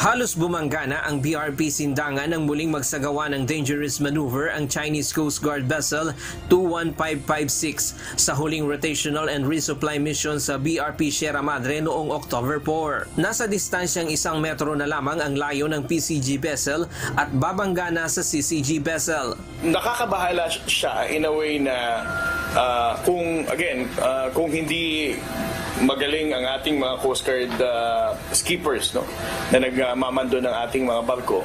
Halos bumangga na ang BRP Sindangan nang muling magsagawa ng dangerous maneuver ang Chinese Coast Guard vessel 21556 sa huling rotational and resupply mission sa BRP Sierra Madre noong October 4. Nasa distansyang 1 metro na lamang ang layo ng PCG vessel at babangga na sa CCG vessel. Nakakabahala siya in a way na kung hindi magaling ang ating mga Coast Guard skippers, no, na nagmamando ng ating mga barko,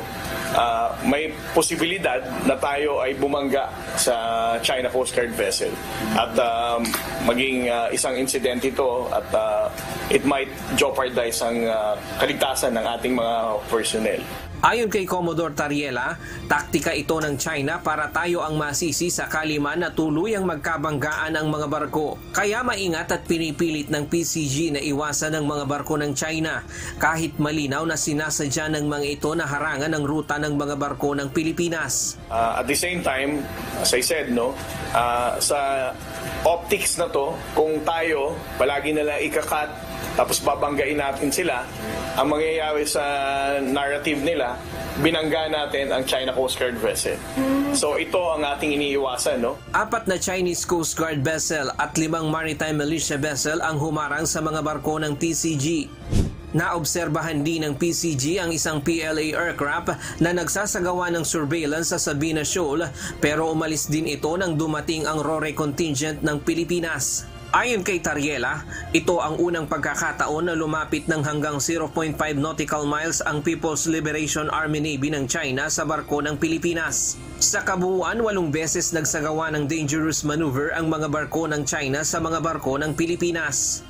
may posibilidad na tayo ay bumangga sa China Coast Guard vessel at maging isang incident ito at it might jeopardize ang kaligtasan ng ating mga personnel. Ayon kay Commodore Tariela, taktika ito ng China para tayo ang masisi sa kaliman na tuluyang magkabanggaan ang mga barko. Kaya maingat at pinipilit ng PCG na iwasan ang mga barko ng China kahit malinaw na sinasadya ng mga ito na harangan ang ruta ng mga barko ng Pilipinas. At the same time, as I said, sa optics na to, kung tayo palagi nalang ikakat tapos babanggain natin sila, ang mangyayari sa narrative nila, binangga natin ang China Coast Guard vessel. So ito ang ating iniiwasan, no? 4 na Chinese Coast Guard vessel at 5 maritime militia vessel ang humarang sa mga barko ng PCG. Naobserbahan din ng PCG ang isang PLA aircraft na nagsasagawa ng surveillance sa Sabina Shoal pero umalis din ito nang dumating ang RORE contingent ng Pilipinas. Ayon kay Tariela, ito ang unang pagkakataon na lumapit ng hanggang 0.5 nautical miles ang People's Liberation Army Navy ng China sa barko ng Pilipinas. Sa kabuuan, 8 beses nagsagawa ng dangerous maneuver ang mga barko ng China sa mga barko ng Pilipinas.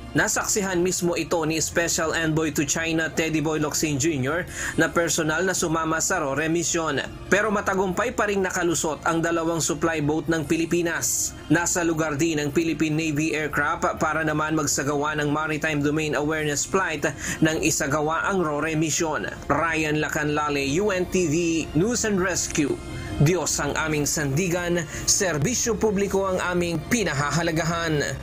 Nasaksihan mismo ito ni Special Envoy to China Teddy Boy Locsin Jr. na personal na sumama sa RORE mission. Pero matagumpay pa ring nakalusot ang 2 supply boat ng Pilipinas. Nasa lugar din ang Philippine Navy aircraft para naman magsagawa ng Maritime Domain Awareness Flight nang isagawa ang RORE mission. Ryan Lacanlale, UNTV News and Rescue. Diyos ang aming sandigan, serbisyo publiko ang aming pinahahalagahan.